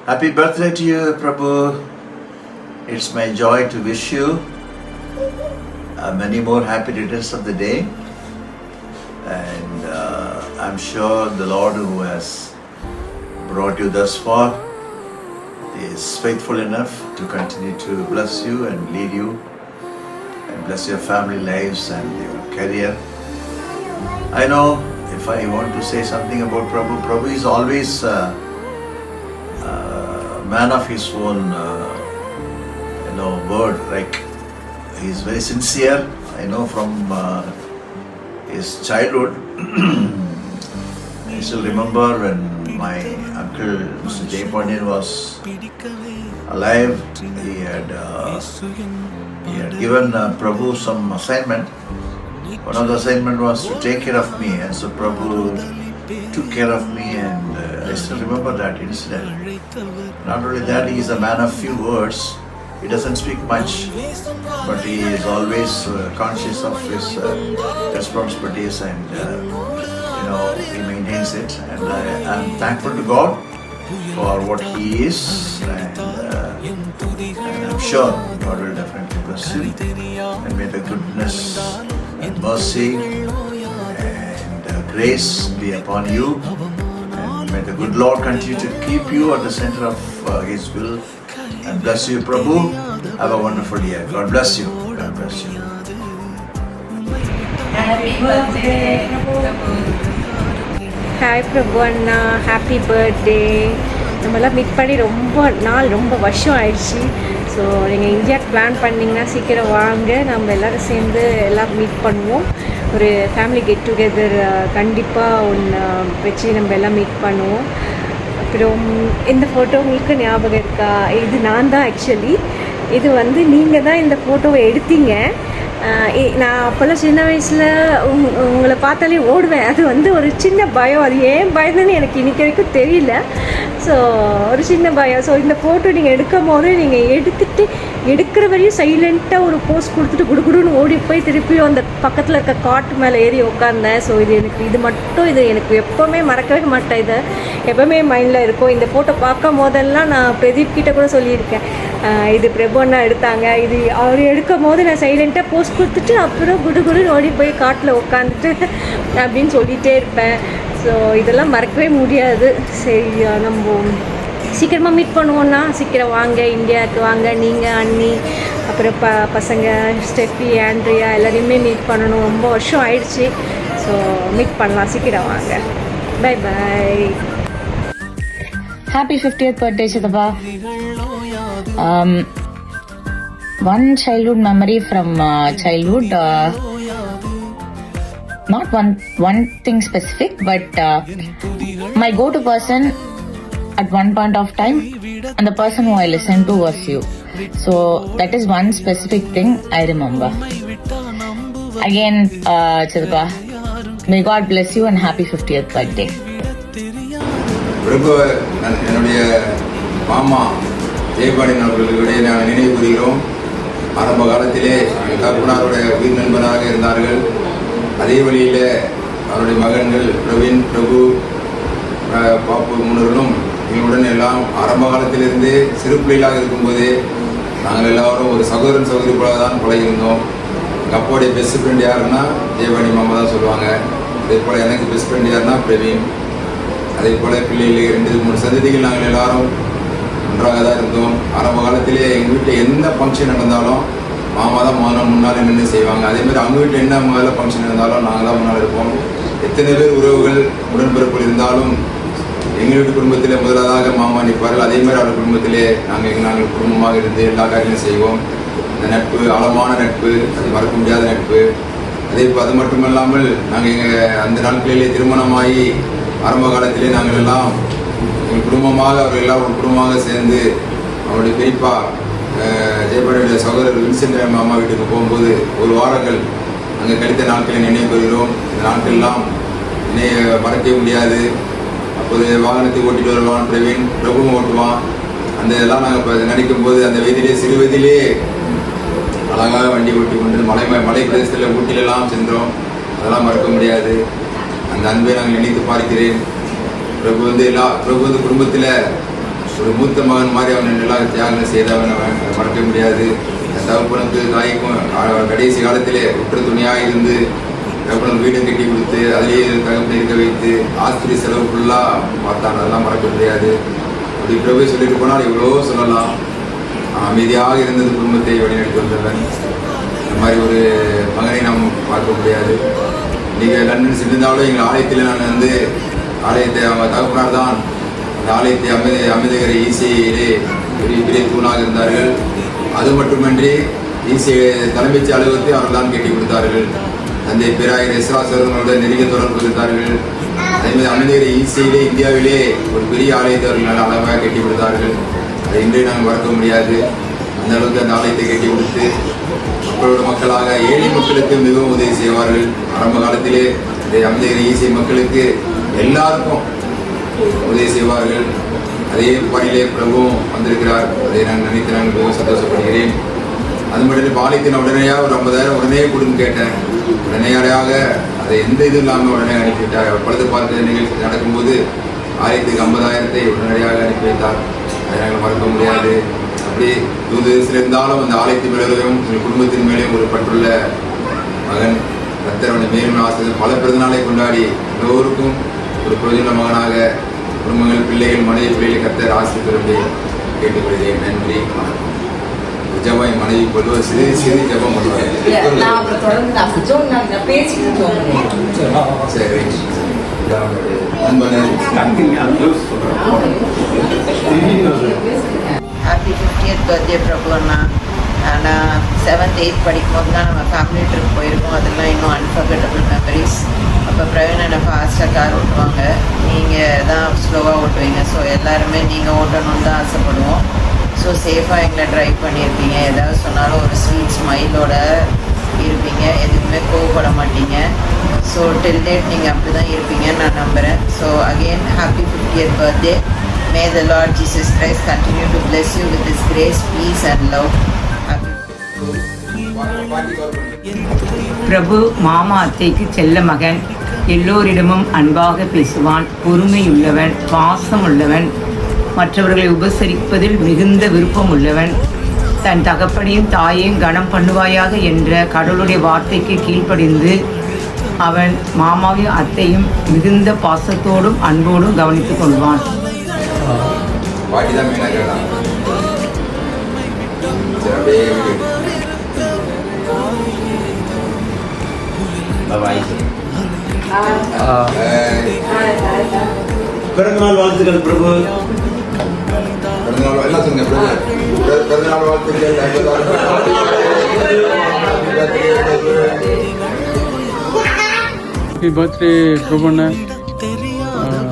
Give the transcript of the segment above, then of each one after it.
Happy birthday to you, Prabhu. It's my joy to wish you many more happy returns of the day. And I'm sure the Lord who has brought you thus far is faithful enough to continue to bless you and lead you and bless your family lives and your career. I know if I want to say something about Prabhu is always a man of his own word. Like, he's very sincere. I know from his childhood. I still remember when my uncle Mr. Jay Pandian was alive. He had given Prabhu some assignment. One of the assignment was to take care of me, and so Prabhu took care of me, and I still remember that incident. Not only that, he is a man of few words. He doesn't speak much, but he is always conscious of his responsibilities, and he maintains it. And I am thankful to God for what he is, and I'm sure God will definitely bless him, and may the goodness and mercy and grace be upon you, and may the good Lord continue to keep you at the center of his will, and bless you, Prabhu. Have a wonderful year. God bless you. God bless you. Happy birthday, Prabhu. Hi Prabhu Anna, happy birthday. நம்மளாம் meet பண்ணி ரொம்ப வருஷம் ஆயிடுச்சு. So நீங்கள் இந்தியாவுக்கு plan பண்ணிங்கன்னா சீக்கிரம் வாங்க, நம்ம எல்லோரும் சேர்ந்து எல்லாம் மீட் பண்ணுவோம். ஒரு ஃபேமிலி கெட் டுகெதர் கண்டிப்பாக ஒன்று வச்சு நம்ம எல்லாம் மீட் பண்ணுவோம். அப்புறம் இந்த ஃபோட்டோ உங்களுக்கு ஞாபகம் இருக்கா? இது நான் தான் ஆக்சுவலி. இது நீங்கள் தான் இந்த ஃபோட்டோவை எடுத்தீங்க. நான் அப்போல்லாம் சின்ன வயசில் உங்களை பார்த்தாலே ஓடுவேன். அது ஒரு சின்ன பயம். அது ஏன் பயந்துன்னு எனக்கு இன்றைக்கி வரைக்கும் தெரியல. ஸோ ஒரு சின்ன பயம். ஸோ இந்த ஃபோட்டோ நீங்கள் எடுக்கும் போது நீங்கள் எடுக்கிற வரையும் சைலண்ட்டாக ஒரு போஸ் கொடுத்துட்டு குடுகுடுன்னு ஓடி போய் திருப்பியும் அந்த பக்கத்தில் இருக்க காட்டு மேலே ஏறி உட்காந்தேன். ஸோ இது மட்டும் எனக்கு எப்போவுமே மறக்கவே மாட்டேன். இதை எப்போவுமே மைண்டில் இருக்கும். இந்த ஃபோட்டோ பார்க்கும் போதெல்லாம் நான் பிரதீப் கிட்டே கூட சொல்லியிருக்கேன், இது பிரபு அண்ணா எடுத்தாங்க. இது அவர் எடுக்கும் போது நான் சைலண்ட்டாக போஸ்ட் கொடுத்துட்டு அப்புறம் குடுகுடுன்னு ஓடி போய் காட்டில் உட்காந்துட்டு அப்படின்னு சொல்லிகிட்டே இருப்பேன். ஸோ இதெல்லாம் மறக்கவே முடியாது. சரி, நம்ம சீக்கிரமாக மீட் பண்ணுவோன்னா சீக்கிரம் வாங்க, இந்தியாவுக்கு வாங்க. நீங்கள், அண்ணி, அப்புறம் பசங்க ஸ்டெஃபி, ஆண்ட்ரியா எல்லாரையுமே மீட் பண்ணணும். ரொம்ப வருஷம் ஆயிடுச்சு. ஸோ மீட் பண்ணலாம், சீக்கிரம் வாங்க. Bye bye. Happy 50th birthday, Chidappa. One childhood memory from childhood. Not one thing specific, but my go-to person at one point of time, and the person who I listened to was you. So that is one specific thing I remember. Again, Chidappa, may God bless you and happy 50th birthday. பிரபு, என்னுடைய மாமா ஜெயபாண்டியன் அவர்களுடைய நாங்கள் நினைவு கூறுகிறோம். ஆரம்ப காலத்திலே எங்கள் தகப்பனாருடைய உயிர் நண்பராக இருந்தார்கள். அதே வழியில் அவருடைய மகன்கள் பிரவீன், பிரபு, பாப்பு முன்னர்களும் எங்களுடன் எல்லாம் ஆரம்ப காலத்திலிருந்து சிறு பிள்ளைகளாக இருக்கும்போதே நாங்கள் எல்லாரும் ஒரு சகோதரி போல தான் பழகியிருந்தோம். எங்கள் அப்பாவுடைய பெஸ்ட் ஃப்ரெண்ட் யாருன்னா ஜெயபாண்டி மாமா தான் சொல்லுவாங்க. அதே போல் எனக்கு பெஸ்ட் ஃப்ரெண்ட் யாருன்னா பிரவீன். அதே போல் பிள்ளைகள் 2-3 சந்ததிகள் நாங்கள் எல்லாரும் ஒன்றாக தான் இருந்தோம். ஆரம்ப காலத்திலே எங்கள் வீட்டில் எந்த ஃபங்க்ஷன் நடந்தாலும் மாமா தான் முன்னால் நின்று செய்வாங்க. அதேமாதிரி அவங்க வீட்டில் என்ன முதல்ல ஃபங்க்ஷன் இருந்தாலும் நாங்கள் தான் முன்னால் இருப்போம். எத்தனை பேர் உறவுகள் உடன்பிறப்புகள் இருந்தாலும் எங்கள் வீட்டு குடும்பத்தில் முதலாவதாக மாமா நிற்பார்கள். அதேமாதிரி அவர் குடும்பத்திலே நாங்கள் குடும்பமாக இருந்து எல்லா காரியங்களும் செய்வோம். இந்த நட்பு ஆழமான நட்பு, அது மறக்க முடியாத நட்பு. அது மட்டுமல்லாமல் நாங்கள் எங்கள் அந்த நாட்களிலே திருமணமாகி ஆரம்ப காலத்திலே நாங்கள் எல்லாம் எங்கள் குடும்பமாக அவர்கள் எல்லாம் ஒரு குடும்பமாக சேர்ந்து அவருடைய பெரியப்பா ஜெயபாண்டியுடைய சகோதரர் வின்சென்ட் மாமா வீட்டுக்கு போகும்போது ஒரு வாரங்கள் அங்கே கழித்த நாட்களை நினைவு கூறுகிறோம். இந்த நாட்கள்லாம் மறக்க முடியாது. அப்போது வாகனத்தை ஓட்டிட்டு வருவான் பிரவீன், பிரபுவும் ஓட்டுவான். அந்த இதெல்லாம் நாங்கள் இப்போ நினைக்கும் போது அந்த வயதிலே சிறு வயதிலே அழகாக வண்டி ஓட்டி கொண்டு மலை பிரதேசத்தில் ஊட்டிலெல்லாம் சென்றோம். அதெல்லாம் மறக்க முடியாது. அந்த அன்பை நாங்கள் நினைத்து பார்க்கிறேன். பிரபு குடும்பத்தில் ஒரு மூத்த மகன் மாதிரி அவனை நல்லா தியாகம் செய்தவன் அவன் அதை மறக்க முடியாது. என் தகப்பனுக்கு தாய்க்கும் கடைசி காலத்திலே உற்ற துணையாக இருந்து தகப்பனுக்கு வீடு கட்டி கொடுத்து அதிலேயே தகப்பனை இருக்க வைத்து ஆஸ்திரி செலவு ஃபுல்லாக பார்த்தான். அதெல்லாம் மறக்க முடியாது. அப்படி பிரபு சொல்லிட்டு போனால் எவ்வளோ சொல்லலாம். அமைதியாக இருந்தது குடும்பத்தை வழிநடத்தி வந்தவன். இந்த மாதிரி ஒரு மகனை நாம் பார்க்க முடியாது. நீங்கள் லண்டன் சென்றிருந்தாலும் எங்கள் ஆலயத்தில் நான் ஆலயத்தை அவங்க தகப்பனார் தான் அந்த ஆலயத்தை அமைதிகரை ஈசியிலே பெரிய தூணாக இருந்தார்கள். அது மட்டுமின்றி ஈசி தலைமைச் அலுவலகத்தை அவர்கள் தான் கட்டி கொடுத்தார்கள். தந்தை பேராயர் எஸ்ராசரோட நெருங்கிய தொடர்பு இருந்தார்கள். அதேமாதிரி அமைதிகரை ஈசியிலே இந்தியாவிலே ஒரு பெரிய ஆலயத்தை அவர்கள் நல்ல அளவாக கட்டி கொடுத்தார்கள். அதை இன்றே நாங்கள் மறக்க முடியாது. அந்த அளவுக்கு அந்த ஆலயத்தை கட்டி கொடுத்து மக்களோட மக்களாக ஏழை மக்களுக்கு மிகவும் உதவி செய்வார்கள். ஆரம்ப காலத்திலே இந்த அமைதிகரை ஈசி மக்களுக்கு எல்லாருக்கும் உதவி செய்வார்கள். அதே பணியிலே பிரபுவும் வந்திருக்கிறார். அதை நான் நினைத்து நான் மிகவும் சந்தோஷப்படுகிறேன். அது மட்டும் இல்லை, பாலித்தின் உடனேயாக ஒரு 50,000 உடனே கொடுன்னு கேட்டேன். உடனடியாக அதை எந்த இதுவும் இல்லாமல் உடனே அனுப்பிவிட்டார். அவர் பழுது பார்க்க நிகழ்ச்சி நடக்கும்போது ஆலயத்துக்கு 50,000 உடனடியாக அனுப்பி வைத்தார். அதை நாங்கள் மறக்க முடியாது. அப்படி தூதரசில் இருந்தாலும் அந்த ஆலயத்தின் மேலும் எங்கள் குடும்பத்தின் மேலேயும் ஒரு பற்றுள்ள மகன். கர்த்தரவனை மேலும் ஆசிரியர் பல பிறந்தநாளை கொண்டாடி எல்லோருக்கும் ஒரு பிரயோஜன மகனாக குடும்பங்கள், பிள்ளைகள், மனைவி பிள்ளைகளை கர்த்தர் ஆசிரியர்களுடைய கேட்டுக்கொள்கிறேன். நன்றி. ஜபம் என் மனைவி கொள்வது சிறு ஜபம் பண்ணுவாங்க. சரி, ஹாப்பி 50th பர்த்டே பிரபு அண்ணா. ஆனால் 7th 8th படிக்கும்போது தான் நம்ம ஃபேமிலி ட்ரிப் போயிருக்கோம். அதெல்லாம் இன்னும் அன்ஃபர்கட்டபிள் மெமரிஸ். அப்போ பிரவீன் அண்ணா ஃபாஸ்ட்டாக கார் ஓட்டுவாங்க, நீங்கள் தான் ஸ்லோவாக ஓட்டுவீங்க. ஸோ எல்லாருமே நீங்கள் ஓட்டணுன்னு தான் ஆசைப்படுவோம். ஸோ சேஃபாக எங்களை ட்ரைவ் பண்ணியிருப்பீங்க. ஏதாவது சொன்னாலும் ஒரு ஸ்வீட் ஸ்மைலோட இருப்பீங்க, எதுக்குமே கோவப்பட மாட்டீங்க. ஸோ டில் டேட் நீங்கள் அப்படி தான் இருப்பீங்கன்னு நான் நம்புகிறேன். So again happy 50th birthday. May the Lord Jesus Christ continue to bless you with His grace, peace and love. பிரபு மாமா அத்தைக்கு செல்ல மகன். எல்லோரிடமும் அன்பாக பேசுவான், பொறுமையுள்ளவன், பாசம் உள்ளவன், மற்றவர்களை உபசரிப்பதில் மிகுந்த விருப்பம் உள்ளவன். தன் தகப்பனையும் தாயையும் கனம் பண்ணுவாயாக என்ற கடவுளுடைய வார்த்தைக்கு கீழ்ப்படிந்து அவன் மாமாவையும் அத்தையும் மிகுந்த பாசத்தோடும் அன்போடும் கவனித்துக் கொள்வான். பாட்டி தான் மெயினாக கேட்டான். சரி, அப்படியே பிறந்தநாள் வாழ்த்துக்கள் பிரபு. பிறந்தநாள் எல்லாம் சொல்லுங்க. பிறந்தநாள் வாழ்த்துக்கள். ஹாப்பி பர்த்டே பிரபுண்ண.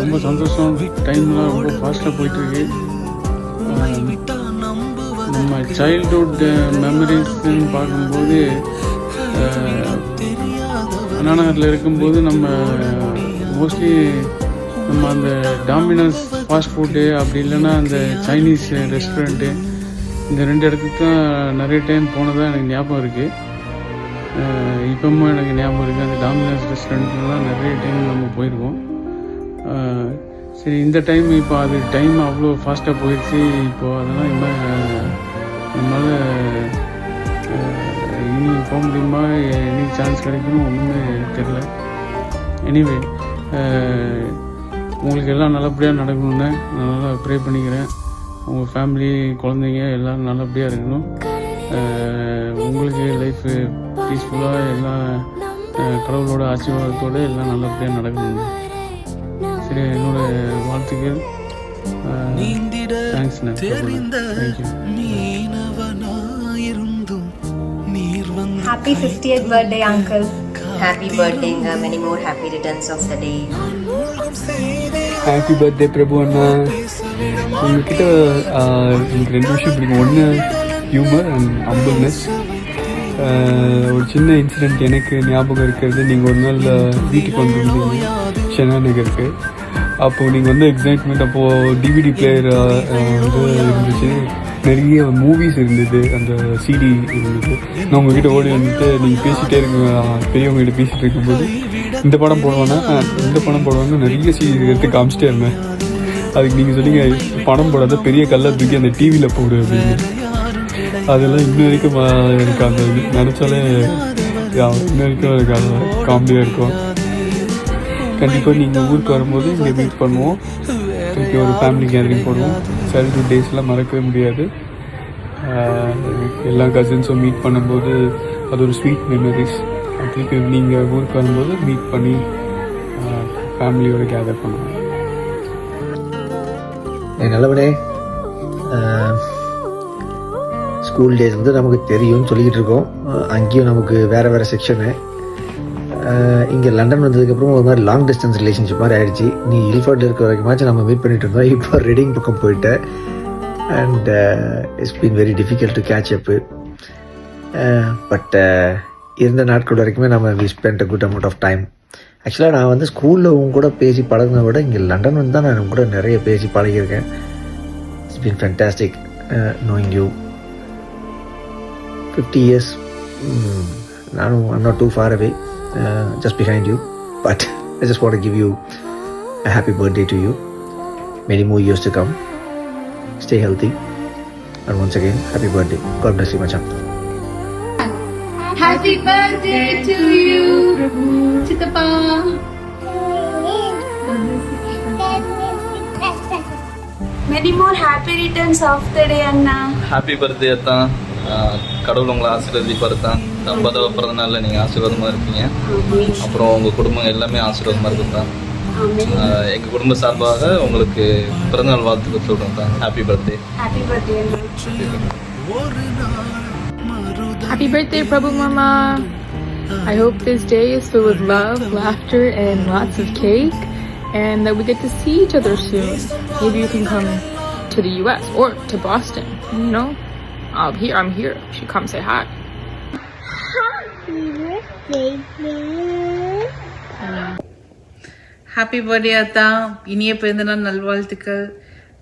ரொம்ப சந்தோஷம். டைம்லாம் ரொம்ப ஃபாஸ்ட்டாக போயிட்டுருக்கு. நம்ம சைல்ட்ஹுட் மெமரிஸ்ன்னு பார்க்கும்போது அண்ணாநகரில் இருக்கும்போது நம்ம மோஸ்ட்லி நம்ம அந்த டாமினோஸ் ஃபாஸ்ட் ஃபுட்டு, அப்படி இல்லைன்னா அந்த சைனீஸ் ரெஸ்டாரண்ட்டு, இந்த 2 இடத்துக்கு தான் நிறைய டைம் போனதாக எனக்கு ஞாபகம் இருக்குது. இப்போவும் எனக்கு ஞாபகம் இருக்குது. அந்த டாமினோஸ் ரெஸ்டாரண்ட்லாம் நிறைய டைம் நம்ம போயிருக்கோம். சரி, இந்த டைம் இப்போ அது டைம் அவ்வளோ ஃபாஸ்ட்டாக போயிடுச்சு. இப்போது அதெல்லாம் நம்மளால் இனி போக முடியுமா, இனி சான்ஸ் கிடைக்குமோ ஒன்றுமே தெரில. எனிவே, உங்களுக்கு எல்லாம் நல்லபடியாக நடக்கணுன்னு நான் நல்லா ப்ரே பண்ணிக்கிறேன். உங்கள் ஃபேமிலி, குழந்தைங்க எல்லோரும் நல்லபடியாக இருக்கணும். உங்களுக்கு லைஃப் பீஸ்ஃபுல்லாக எல்லாம் கடவுளோட ஆசீர்வாதத்தோடு எல்லாம் நல்லபடியாக நடக்கணுங்க. சரி, என்னோட வாழ்த்துக்கள். Thanks. Thank you. Happy 50th birthday, uncle. Happy birthday. Many more happy returns of the day. Happy birthday Prabhu அண்ணா. உங்ககிட்ட எனக்கு 2 விஷயம் பிடிக்கும். ஒன்று ஹியூமர் அண்ட் ஹம்பிள்னஸ். ஒரு சின்ன இன்சிடெண்ட் எனக்கு ஞாபகம் இருக்கிறது. நீங்கள் ஒரு நாள் வீட்டுக்கு வந்துருந்தீங்க ஷெனா நகருக்கு. அப்போது நீங்கள் வந்து எக்ஸைட்மெண்ட், அப்போது டிவிடி பிளேயர் வந்து இருந்துச்சு, நிறைய மூவிஸ் இருந்தது, அந்த சிடி இருந்தது. நான் உங்ககிட்ட ஓடி வந்துட்டு நீங்கள் பேசிகிட்டே இருக்க, பெரியவங்ககிட்ட பேசிகிட்டு இருக்கும்போது இந்த படம் போடுவாங்க நிறைய சிடி எடுத்து காமிச்சிட்டே இருந்தேன். அதுக்கு நீங்கள் சொன்னீங்க பணம் போடாத பெரிய கல்லை தூக்கி அந்த டிவியில் போடு அப்படின்னு. அதெல்லாம் இன்ன வரைக்கும் எனக்கு அந்த நினச்சாலே இன்ன வரைக்கும் எனக்கு அது காமெடியாக இருக்கும். கண்டிப்பாக நீங்கள் ஊருக்கு வரும்போது இங்கே மீட் பண்ணுவோம், திருப்பி ஒரு ஃபேமிலி கேதரிங் போடுவோம். சைல்ட்ஹுட் டேஸ்லாம் மறக்கவே முடியாது. எல்லா கசின்ஸும் மீட் பண்ணும்போது அது ஒரு ஸ்வீட் மெமரிஸ். திருப்பி நீங்கள் ஊருக்கு வரும்போது மீட் பண்ணி ஃபேமிலியோடு கேதர் பண்ணுவோம். நல்லபடியே ஸ்கூல் டேஸ் வந்து நமக்கு தெரியும்னு சொல்லிக்கிட்டு இருக்கோம். அங்கேயும் நமக்கு வேறு வேறு செக்ஷனு. இங்கே லண்டன் வந்ததுக்கப்புறம் ஒரு மாதிரி லாங் டிஸ்டன்ஸ் ரிலேஷன்ஷிப் மாதிரி ஆகிடுச்சு. நீ இல்ஃபர்டில் இருக்கிற வரைக்குமாச்சும் நம்ம மீட் பண்ணிட்டு இருந்தோம். இப்போ ரெடிங் பக்கம் போயிட்டேன். And it's been very difficult to catch up. But இருந்த நாட்கள் வரைக்குமே நம்ம we spend a good amount of time. ஆக்சுவலாக நான் வந்து ஸ்கூலில் உங்க கூட பேசி பழகின விட இங்கே லண்டன் வந்து தான் நான் கூட நிறைய பேசி பழகியிருக்கேன். It's been fantastic knowing you. 50 years. நானும் I'm not too far away, just behind you. But I just want to give you a happy birthday to you. Many more years to come. Stay healthy. And once again, happy birthday. God bless you, Machan. Happy birthday to you, Chitappa. Many more happy returns of the day, Anna. Happy birthday அத்தான். கடவுள் உங்களை ஆசீர்வதிப்பாருத்தான். 50வது பிறந்த நாளில் நீங்கள் ஆசீர்வாதமாக இருப்பீங்க. அப்புறம் உங்கள் குடும்பம் எல்லாமே ஆசீர்வாதமாக இருக்குதான். எங்கள் குடும்ப சார்பாக உங்களுக்கு பிறந்தநாள் வாழ்த்துக்கள் சொல்கிறோம் தான். Happy birthday. Happy birthday, Anna. Happy birthday, Prabhu Mama. I hope this day is filled with love, laughter, and lots of cake, and that we get to see each other soon. Maybe you can come to the US or to Boston, you know? I'm here. You should come say hi. Happy birthday, Atta. இனிய பிறந்தநாள் நல்வாழ்த்துக்கள்.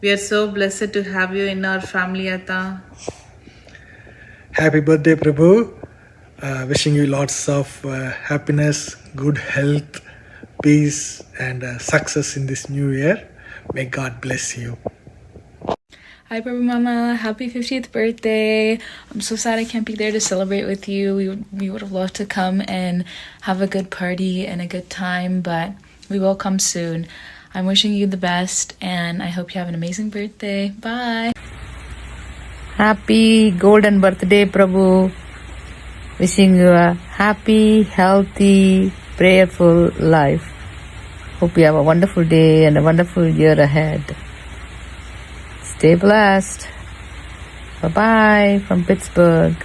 We are so blessed to have you in our family, Atta. Happy birthday, Prabhu. Wishing you lots of happiness, good health, peace, and success in this new year. May God bless you. Hi, Prabhu Mama. Happy 50th birthday. I'm so sad I can't be there to celebrate with you. We would have loved to come and have a good party and a good time, but we will come soon. I'm wishing you the best, and I hope you have an amazing birthday. Bye. Happy golden birthday, Prabhu. Wishing you a happy, healthy, prayerful life. Hope you have a wonderful day and a wonderful year ahead. Stay blessed. Bye-bye from Pittsburgh.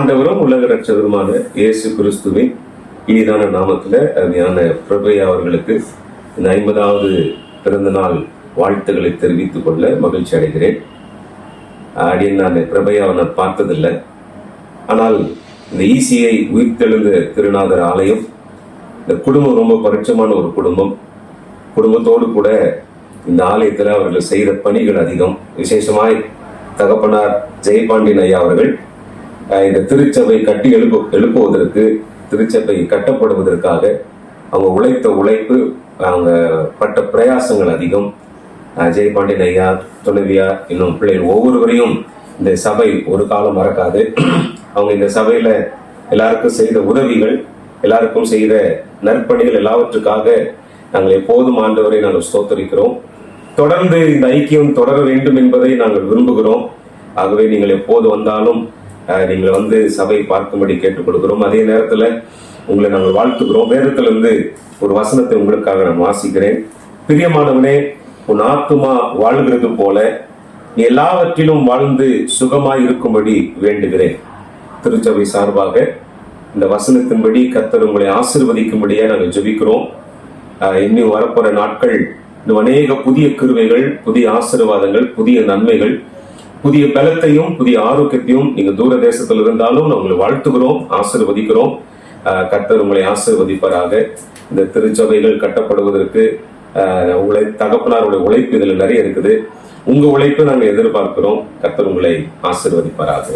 ஆண்டவரும் உலக ரட்சகருமான இயேசு கிறிஸ்துவின் இனிதான நாமத்துல அருமையான பிரபையா அவர்களுக்கு இந்த 50வது பிறந்த நாள் வாழ்த்துக்களை தெரிவித்துக் கொள்ள மகிழ்ச்சி அடைகிறேன். அப்படின்னு நான் பிரபையாவை நான் பார்த்ததில்லை. ஆனால் இந்த ஈசிஐ உயிர்த்தெழுந்த திருநாதர் ஆலயம், இந்த குடும்பம் ரொம்ப பரிட்சமான ஒரு குடும்பம். குடும்பத்தோடு கூட இந்த ஆலயத்தில் அவர்கள் செய்த பணிகள் அதிகம். விசேஷமாய் தகப்பனார் ஜெயபாண்டியன் ஐயா அவர்கள் இந்த திருச்சபை கட்டி எழுப்புவதற்கு, திருச்சபை கட்டப்படுவதற்காக அவங்க உழைத்த உழைப்பு, அவங்க பட்ட பிரயாசங்கள் அதிகம். ஜெயபாண்டியன் ஐயா, துணைவியா, இன்னும் பிள்ளைகள் ஒவ்வொருவரையும் இந்த சபை ஒரு காலம் மறக்காது. அவங்க இந்த சபையில எல்லாருக்கும் செய்த உதவிகள், எல்லாருக்கும் செய்த நற்பணிகள் எல்லாவற்றுக்காக நாங்கள் எப்போதும் ஆண்டவரை நாங்கள் ஸ்தோத்தரிக்கிறோம். தொடர்ந்து இந்த ஐக்கியம் தொடர வேண்டும் என்பதை நாங்கள் விரும்புகிறோம். ஆகவே நீங்கள் எப்போது வந்தாலும் நீங்கள் வந்து சபை பார்க்கும்படி கேட்டுக்கொள்கிறோம். அதே நேரத்தில் உங்களை நாங்கள் வாழ்த்துக்கிறோம். வேதத்திலிருந்து ஒரு வசனத்தை உங்களுக்காக நான் வாசிக்கிறேன். பிரியமானவனே, உன் ஆத்துமா வாழ்கிறது போல நீ எல்லாவற்றிலும் வாழ்ந்து சுகமாய் இருக்கும்படி வேண்டுகிறேன். திருச்சபை சார்பாக இந்த வசனத்தின்படி கர்த்தர் உங்களை ஆசீர்வதிக்கும்படியா நாங்கள் ஜெபிக்கிறோம். இன்னும் வரப்போற நாட்கள் இன்னும் அநேக புதிய கிருபைகள், புதிய ஆசீர்வாதங்கள், புதிய நன்மைகள், புதிய பலத்தையும் புதிய ஆரோக்கியத்தையும் நீங்க தூர தேசத்தில் இருந்தாலும் நான் உங்களை வாழ்த்துகிறோம், ஆசீர்வதிக்கிறோம். கர்த்தர் உங்களை ஆசீர்வதிப்பராக. இந்த திருச்சபைகள் கட்டப்படுவதற்கு தகப்பனாருடைய உழைப்பு இதுல நிறைய இருக்குது. உங்க உழைப்பு நாங்கள் எதிர்பார்க்கிறோம். கர்த்தர் உங்களை ஆசீர்வதிப்பராக.